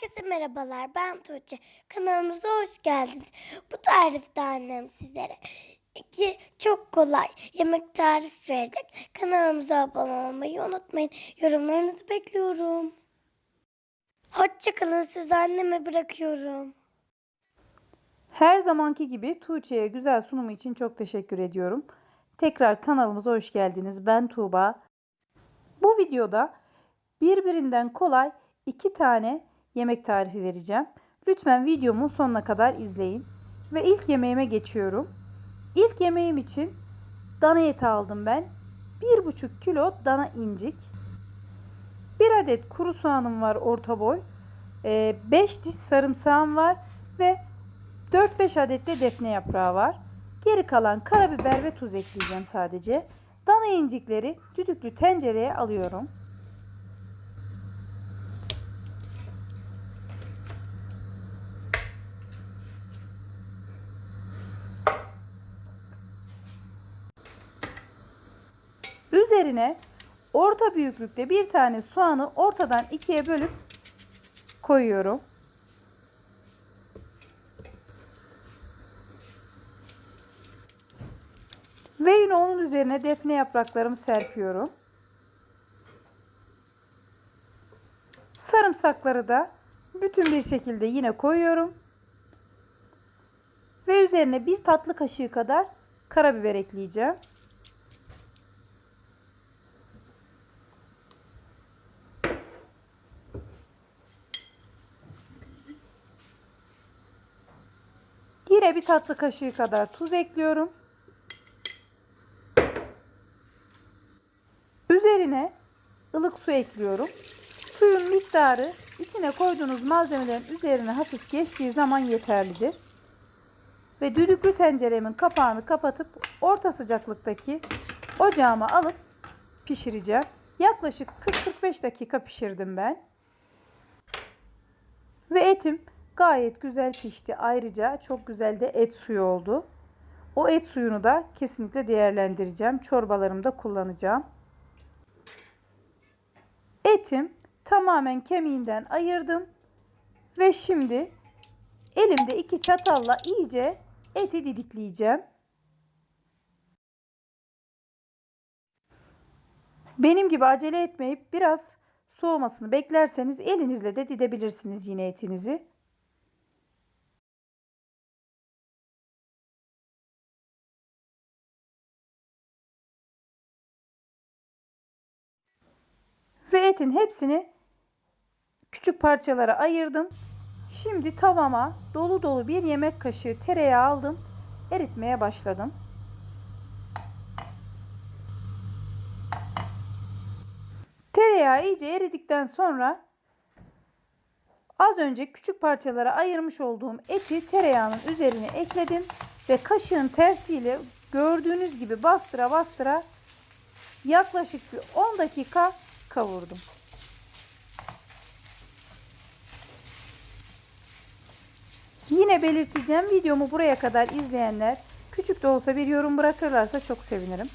Herkese merhabalar, ben Tuğçe. Kanalımıza hoş geldiniz. Bu tarifte annem sizlere iki çok kolay yemek tarifi verecek. Kanalımıza abone olmayı unutmayın. Yorumlarınızı bekliyorum. Hoşça kalın, sizi anneme bırakıyorum. Her zamanki gibi Tuğçe'ye güzel sunumu için çok teşekkür ediyorum. Tekrar kanalımıza hoş geldiniz. Ben Tuğba. Bu videoda birbirinden kolay 2 tane yemek tarifi vereceğim. Lütfen videomu sonuna kadar izleyin. Ve ilk yemeğime geçiyorum. İlk yemeğim için dana eti aldım ben. 1,5 kilo dana incik. 1 adet kuru soğanım var orta boy. 5 diş sarımsağım var ve 4-5 adet de defne yaprağı var. Geri kalan karabiber ve tuz ekleyeceğim sadece. Dana incikleri düdüklü tencereye alıyorum. Üzerine orta büyüklükte bir tane soğanı ortadan ikiye bölüp koyuyorum. Ve yine onun üzerine defne yapraklarımı serpiyorum. Sarımsakları da bütün bir şekilde yine koyuyorum. Ve üzerine 1 tatlı kaşığı kadar karabiber ekleyeceğim. Yine 1 tatlı kaşığı kadar tuz ekliyorum. Üzerine ılık su ekliyorum. Suyun miktarı içine koyduğunuz malzemelerin üzerine hafif geçtiği zaman yeterlidir. Ve düdüklü tenceremin kapağını kapatıp orta sıcaklıktaki ocağıma alıp pişireceğim. Yaklaşık 40-45 dakika pişirdim ben. Ve etim gayet güzel pişti. Ayrıca çok güzel de et suyu oldu. O et suyunu da kesinlikle değerlendireceğim. Çorbalarımda kullanacağım. Etim tamamen kemiğinden ayırdım. Ve şimdi elimde 2 çatalla iyice eti didikleyeceğim. Benim gibi acele etmeyip biraz soğumasını beklerseniz elinizle de didebilirsiniz yine etinizi. Ve etin hepsini küçük parçalara ayırdım. Şimdi tavama dolu dolu bir yemek kaşığı tereyağı aldım. Eritmeye başladım. Tereyağı iyice eridikten sonra az önce küçük parçalara ayırmış olduğum eti tereyağının üzerine ekledim ve kaşığın tersiyle gördüğünüz gibi bastıra bastıra yaklaşık bir 10 dakika kavurdum. Yine belirteceğim, videomu buraya kadar izleyenler küçük de olsa bir yorum bırakırlarsa çok sevinirim.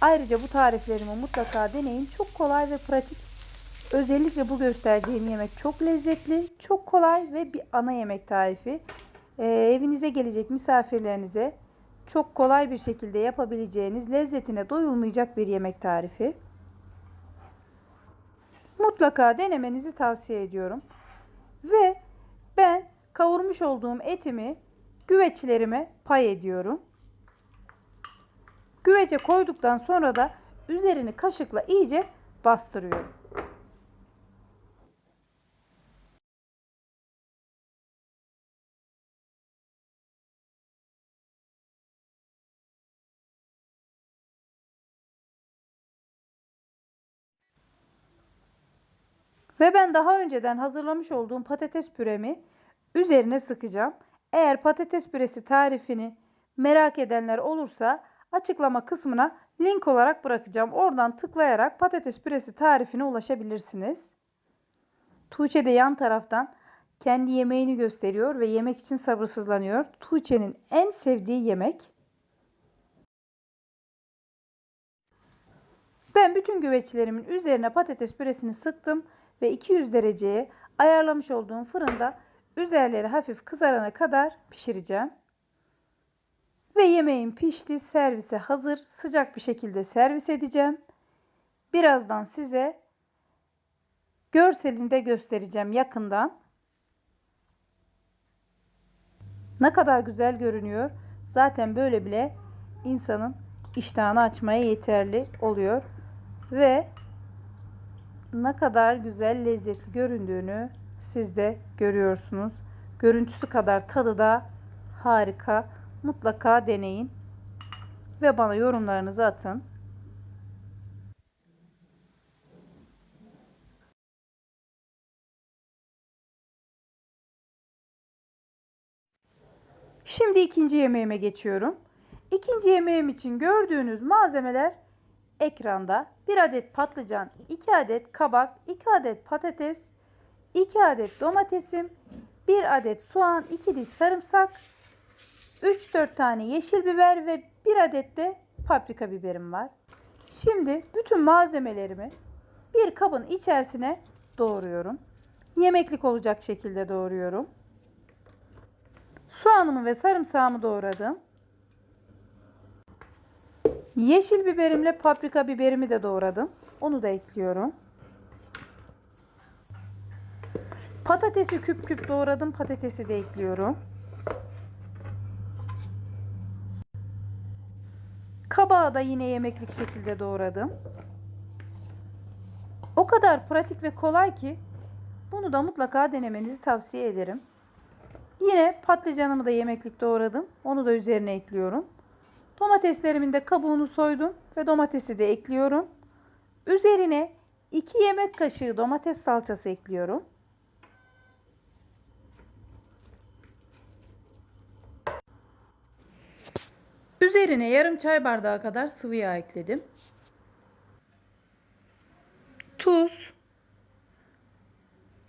Ayrıca bu tariflerimi mutlaka deneyin. Çok kolay ve pratik. Özellikle bu gösterdiğim yemek çok lezzetli, çok kolay ve bir ana yemek tarifi. Evinize gelecek misafirlerinize çok kolay bir şekilde yapabileceğiniz, lezzetine doyulmayacak bir yemek tarifi. Mutlaka denemenizi tavsiye ediyorum. Ve ben kavurmuş olduğum etimi güveçlerime pay ediyorum. Güvece koyduktan sonra da üzerini kaşıkla iyice bastırıyorum. Ve ben daha önceden hazırlamış olduğum patates püremi üzerine sıkacağım. Eğer patates püresi tarifini merak edenler olursa açıklama kısmına link olarak bırakacağım. Oradan tıklayarak patates püresi tarifine ulaşabilirsiniz. Tuğçe de yan taraftan kendi yemeğini gösteriyor ve yemek için sabırsızlanıyor. Tuğçe'nin en sevdiği yemek. Ben bütün güveçlerimin üzerine patates püresini sıktım ve 200 dereceye ayarlamış olduğum fırında üzerleri hafif kızarana kadar pişireceğim. Ve yemeğim pişti, servise hazır. Sıcak bir şekilde servis edeceğim. Birazdan size görselini de göstereceğim yakından. Ne kadar güzel görünüyor. Zaten böyle bile insanın iştahını açmaya yeterli oluyor. Ve ne kadar güzel, lezzetli göründüğünü siz de görüyorsunuz. Görüntüsü kadar tadı da harika. Mutlaka deneyin ve bana yorumlarınızı atın. Şimdi ikinci yemeğime geçiyorum. İkinci yemeğim için gördüğünüz malzemeler ekranda. 1 adet patlıcan, 2 adet kabak, 2 adet patates, 2 adet domatesim, 1 adet soğan, 2 diş sarımsak, 3-4 tane yeşil biber ve 1 adet de paprika biberim var. Şimdi bütün malzemelerimi bir kabın içerisine doğruyorum. Yemeklik olacak şekilde doğruyorum. Soğanımı ve sarımsağımı doğradım. Yeşil biberimle paprika biberimi de doğradım. Onu da ekliyorum. Patatesi küp küp doğradım. Patatesi de ekliyorum. Kabağı da yine yemeklik şekilde doğradım. O kadar pratik ve kolay ki bunu da mutlaka denemenizi tavsiye ederim. Yine patlıcanımı da yemeklik doğradım. Onu da üzerine ekliyorum. Domateslerimin de kabuğunu soydum ve domatesi de ekliyorum. Üzerine 2 yemek kaşığı domates salçası ekliyorum. Üzerine yarım çay bardağı kadar sıvı yağ ekledim. Tuz,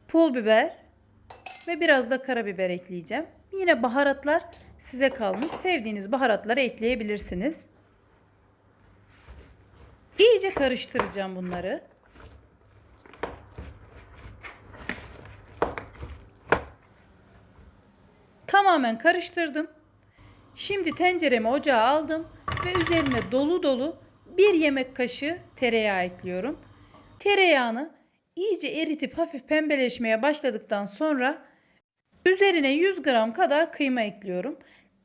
pul biber ve biraz da karabiber ekleyeceğim. Yine baharatlar size kalmış. Sevdiğiniz baharatları ekleyebilirsiniz. İyice karıştıracağım bunları. Tamamen karıştırdım. Şimdi tenceremi ocağa aldım ve üzerine dolu dolu 1 yemek kaşığı tereyağı ekliyorum. Tereyağını iyice eritip hafif pembeleşmeye başladıktan sonra üzerine 100 gram kadar kıyma ekliyorum.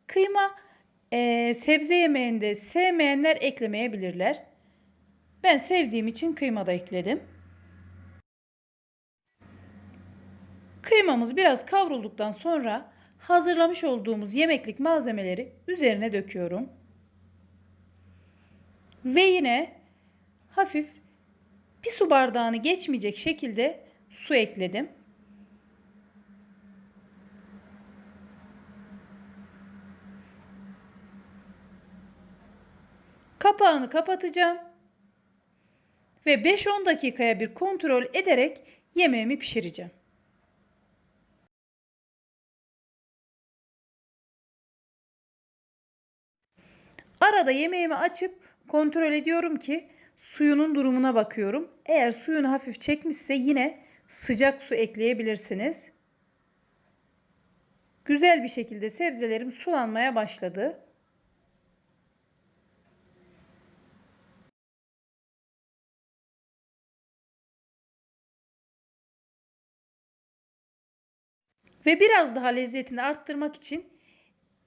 Kıyma sebze yemeğinde sevmeyenler eklemeyebilirler. Ben sevdiğim için kıyma da ekledim. Kıymamız biraz kavrulduktan sonra hazırlamış olduğumuz yemeklik malzemeleri üzerine döküyorum. Ve yine hafif bir su bardağını geçmeyecek şekilde su ekledim. Kapağını kapatacağım ve 5-10 dakikaya bir kontrol ederek yemeğimi pişireceğim. Arada yemeğimi açıp kontrol ediyorum ki suyunun durumuna bakıyorum. Eğer suyunu hafif çekmişse yine sıcak su ekleyebilirsiniz. Güzel bir şekilde sebzelerim sulanmaya başladı. Ve biraz daha lezzetini arttırmak için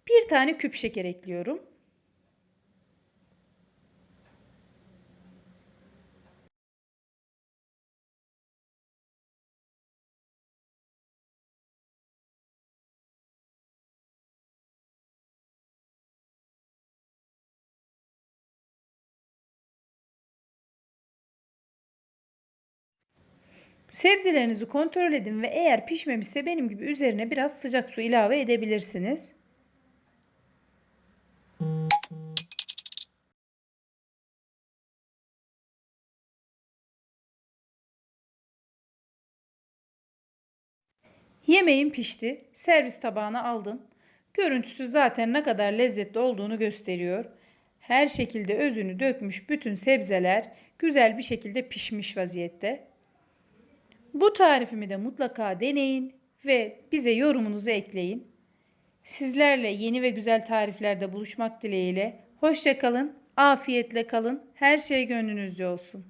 bir tane küp şeker ekliyorum. Sebzelerinizi kontrol edin ve eğer pişmemişse benim gibi üzerine biraz sıcak su ilave edebilirsiniz. Yemeğim pişti. Servis tabağına aldım. Görüntüsü zaten ne kadar lezzetli olduğunu gösteriyor. Her şekilde özünü dökmüş bütün sebzeler güzel bir şekilde pişmiş vaziyette. Bu tarifimi de mutlaka deneyin ve bize yorumunuzu ekleyin. Sizlerle yeni ve güzel tariflerde buluşmak dileğiyle. Hoşça kalın, afiyetle kalın. Her şey gönlünüzce olsun.